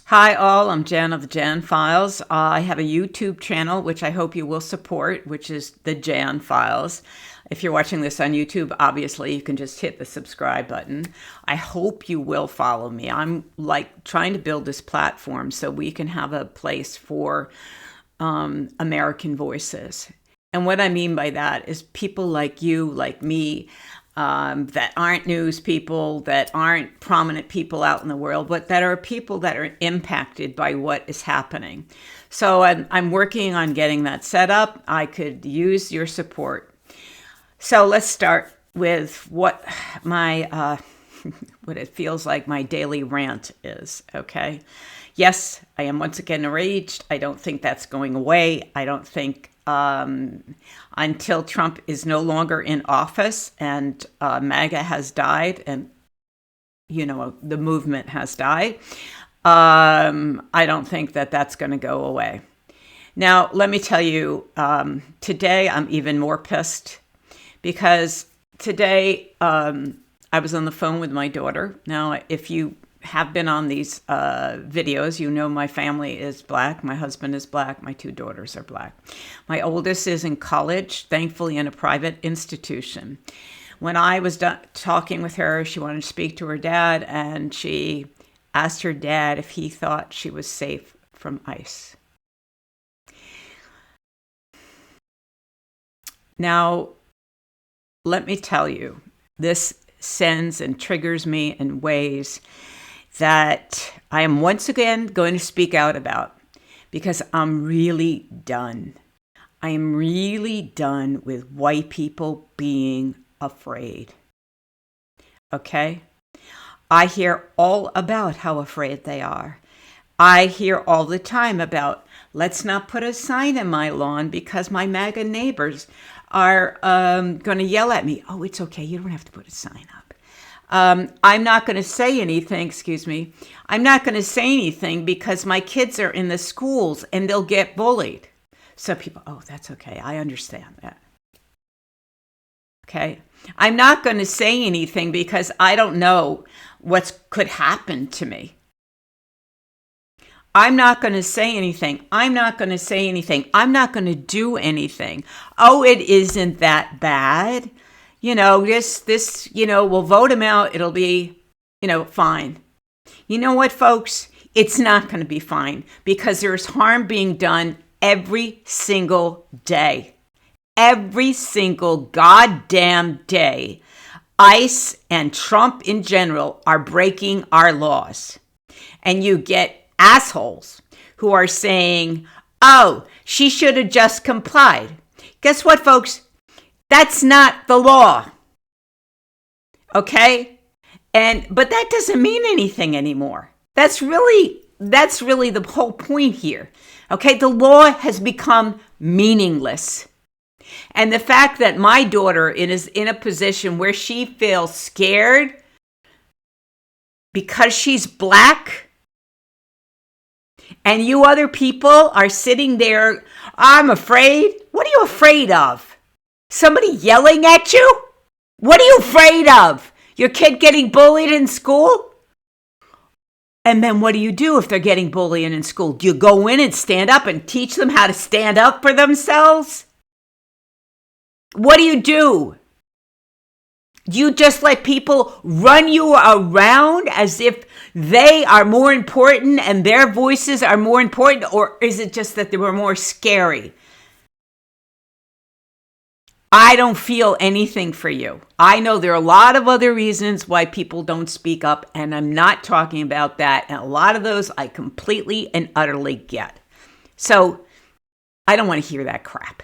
Hi all, I'm Jan of the Jan Files. I have a YouTube channel which I hope you will support, which is the Jan Files. If you're watching this on YouTube, obviously you can just hit the subscribe button. I hope you will follow me. I'm like trying to build this platform so we can have a place for American voices. And what I mean by that is people like you, like me, that aren't news people, that aren't prominent people out in the world, but that are people that are impacted by what is happening. So I'm working on getting that set up. I could use your support. So let's start with what my what it feels like my daily rant is, okay? Yes, I am once again enraged. I don't think that's going away. I don't think until Trump is no longer in office and MAGA has died and, the movement has died, I don't think that that's going to go away. Now, let me tell you, today I'm even more pissed because today I was on the phone with my daughter. Now, if you have been on these videos, you know my family is Black, my husband is Black, my two daughters are Black. My oldest is in college, thankfully in a private institution. When I was talking with her, she wanted to speak to her dad, and she asked her dad if he thought she was safe from ICE. Now, let me tell you, this sends and triggers me in ways that I am once again going to speak out about because I'm really done. I am really done with white people being afraid. Okay? I hear all about how afraid they are. I hear all the time about, let's not put a sign in my lawn because my MAGA neighbors are going to yell at me. Oh, it's okay. You don't have to put a sign up. I'm not going to say anything, I'm not going to say anything because my kids are in the schools and they'll get bullied. So people, oh, that's okay. I understand that. Okay. I'm not going to say anything because I don't know what could happen to me. I'm not going to say anything. I'm not going to say anything. I'm not going to do anything. Oh, it isn't that bad. We'll vote him out. It'll be, fine. You know what, folks? It's not going to be fine because there's harm being done every single day. Every single goddamn day. ICE and Trump in general are breaking our laws. And you get assholes who are saying, oh, she should have just complied. Guess what, folks? That's not the law. Okay? But that doesn't mean anything anymore. That's really the whole point here. Okay? The law has become meaningless. And the fact that my daughter is in a position where she feels scared because she's Black, and you other people are sitting there, I'm afraid. What are you afraid of? Somebody yelling at you? What are you afraid of? Your kid getting bullied in school? And then what do you do if they're getting bullied in school? Do you go in and stand up and teach them how to stand up for themselves? What do? Do you just let people run you around as if they are more important and their voices are more important? Or is it just that they were more scary? I don't feel anything for you. I know there are a lot of other reasons why people don't speak up, and I'm not talking about that. And a lot of those I completely and utterly get. So I don't want to hear that crap.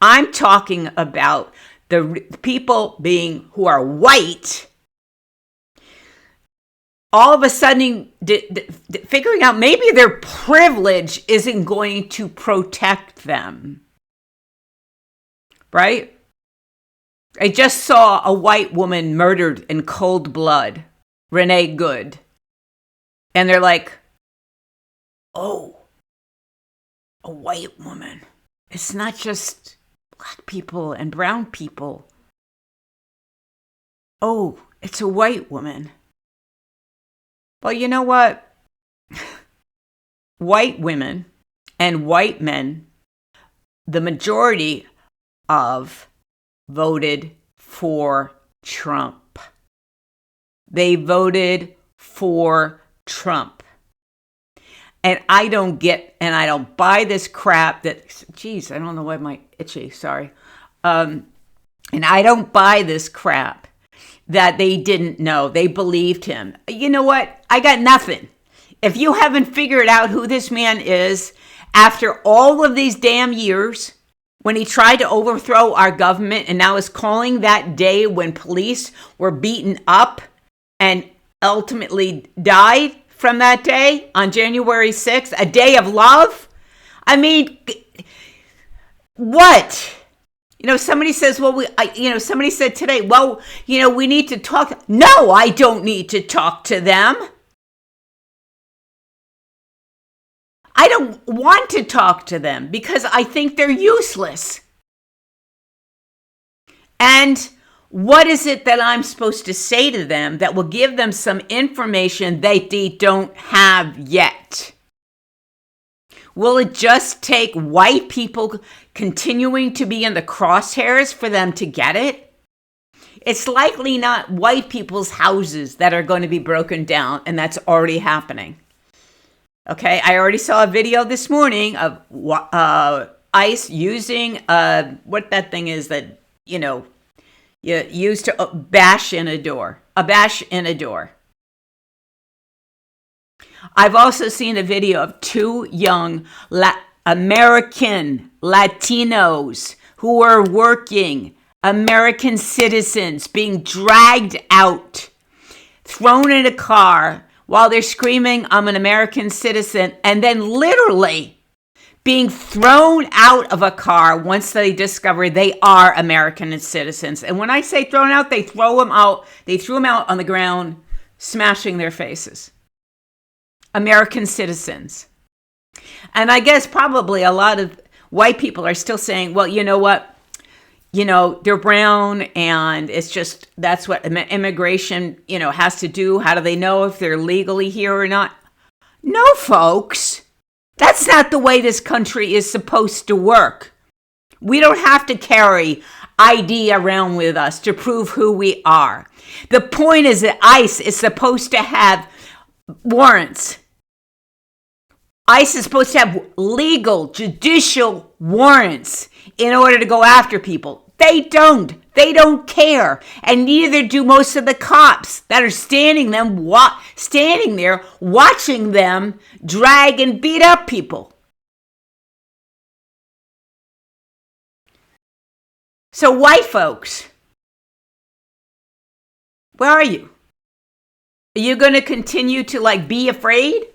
I'm talking about the people who are white, all of a sudden figuring out maybe their privilege isn't going to protect them. Right? I just saw a white woman murdered in cold blood, Renee Good. And they're like, oh, a white woman. It's not just Black people and brown people. Oh, it's a white woman. Well, you know what? white women and white men, the majority of voted for Trump. They voted for Trump. And I don't buy this crap that, geez, I don't know why my itchy, sorry. And I don't buy this crap that they didn't know. They believed him. You know what? I got nothing. If you haven't figured out who this man is after all of these damn years, when he tried to overthrow our government and now is calling that day when police were beaten up and ultimately died from that day on January 6th, a day of love? I mean, what? Somebody says, somebody said today, we need to talk. No, I don't need to talk to them. I don't want to talk to them because I think they're useless. And what is it that I'm supposed to say to them that will give them some information that they don't have yet? Will it just take white people continuing to be in the crosshairs for them to get it? It's likely not white people's houses that are going to be broken down, and that's already happening. Okay, I already saw a video this morning of ICE using what that thing is that, you use to bash in a door. A bash in a door. I've also seen a video of two young American Latinos who are working, American citizens, being dragged out, thrown in a car while they're screaming, "I'm an American citizen," and then literally being thrown out of a car once they discover they are American citizens. And when I say thrown out, they threw them out on the ground, smashing their faces. American citizens. And I guess probably a lot of white people are still saying, well, you know what? They're brown and it's just, that's what immigration, has to do. How do they know if they're legally here or not? No, folks. That's not the way this country is supposed to work. We don't have to carry ID around with us to prove who we are. The point is that ICE is supposed to have warrants. ICE is supposed to have legal, judicial warrants in order to go after people. They don't. They don't care. And neither do most of the cops that are standing there watching them drag and beat up people. So white folks, where are you? Are you going to continue to be afraid?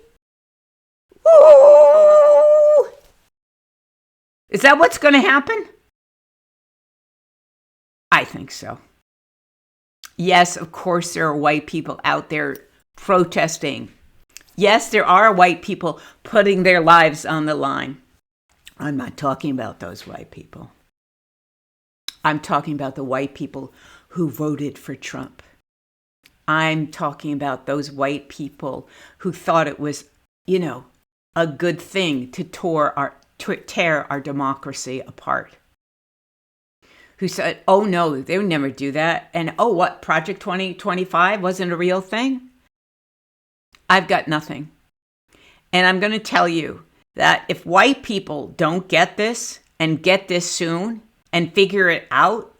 Ooh! Is that what's going to happen? I think so. Yes, of course, there are white people out there protesting. Yes, there are white people putting their lives on the line. I'm not talking about those white people. I'm talking about the white people who voted for Trump. I'm talking about those white people who thought it was, a good thing to tear our democracy apart. Who said, oh no, they would never do that. And oh, what, Project 2025 wasn't a real thing? I've got nothing. And I'm going to tell you that if white people don't get this and get this soon and figure it out,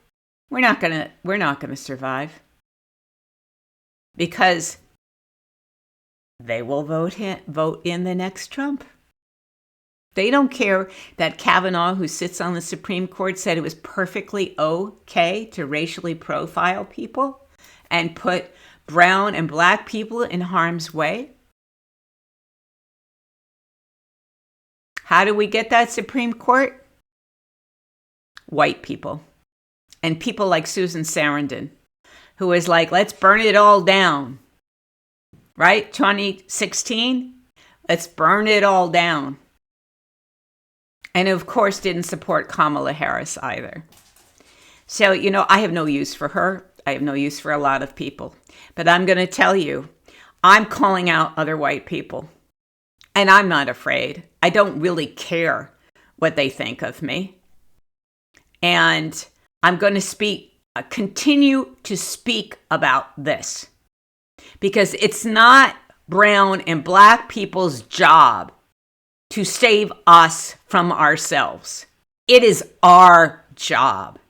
we're not going to survive. Because they will vote in the next Trump. They don't care that Kavanaugh, who sits on the Supreme Court, said it was perfectly okay to racially profile people and put brown and black people in harm's way. How do we get that Supreme Court? White people. And people like Susan Sarandon, who was like, let's burn it all down. Right? 2016, let's burn it all down. And of course didn't support Kamala Harris either. So, I have no use for her. I have no use for a lot of people. But I'm going to tell you, I'm calling out other white people. And I'm not afraid. I don't really care what they think of me. And I'm going to continue to speak about this, because it's not brown and black people's job to save us from ourselves. It is our job.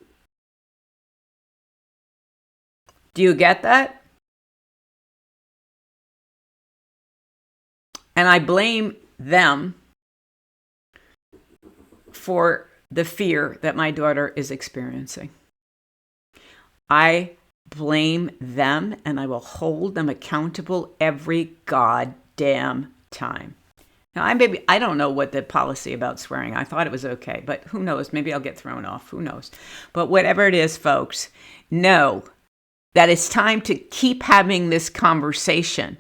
Do you get that? And I blame them for the fear that my daughter is experiencing. I blame them, and I will hold them accountable every goddamn time. Now, I don't know what the policy about swearing. I thought it was okay, but who knows? Maybe I'll get thrown off. Who knows? But whatever it is, folks, know that it's time to keep having this conversation.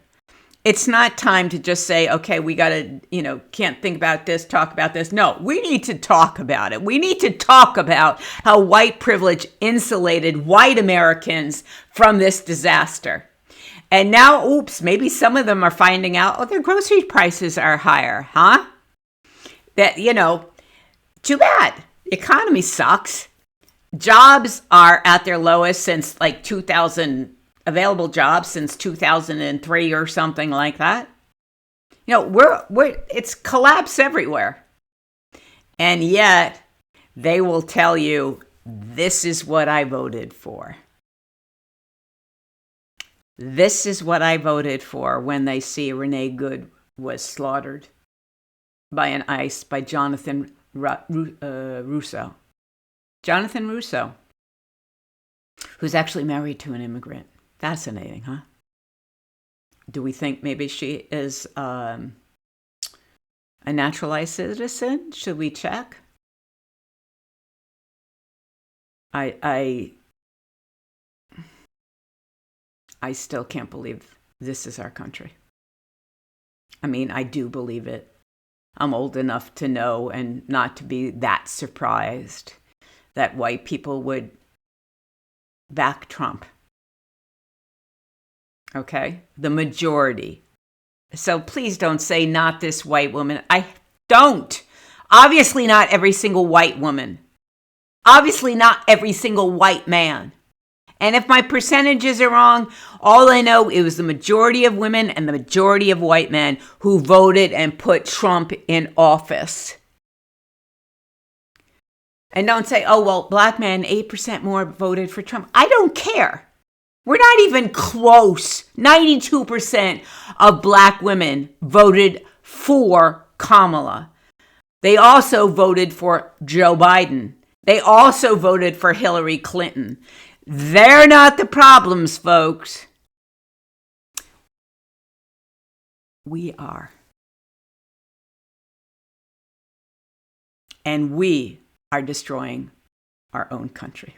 It's not time to just say, okay, we got to, can't think about this, talk about this. No, we need to talk about it. We need to talk about how white privilege insulated white Americans from this disaster. And now, oops, maybe some of them are finding out, their grocery prices are higher, huh? That, too bad. The economy sucks. Jobs are at their lowest since like 2000, available jobs since 2003 or something like that. It's collapse everywhere. And yet they will tell you, this is what I voted for. This is what I voted for when they see Renee Good was slaughtered by Jonathan Russo. Jonathan Russo, who's actually married to an immigrant. Fascinating, huh? Do we think maybe she is a naturalized citizen? Should we check? I still can't believe this is our country. I mean, I do believe it. I'm old enough to know and not to be that surprised that white people would back Trump. Okay? The majority. So please don't say not this white woman. I don't. Obviously not every single white woman. Obviously not every single white man. And if my percentages are wrong, all I know it was the majority of women and the majority of white men who voted and put Trump in office. And don't say, oh, well, black men, 8% more voted for Trump. I don't care. We're not even close. 92% of black women voted for Kamala. They also voted for Joe Biden. They also voted for Hillary Clinton. They're not the problems, folks. We are. And we are destroying our own country.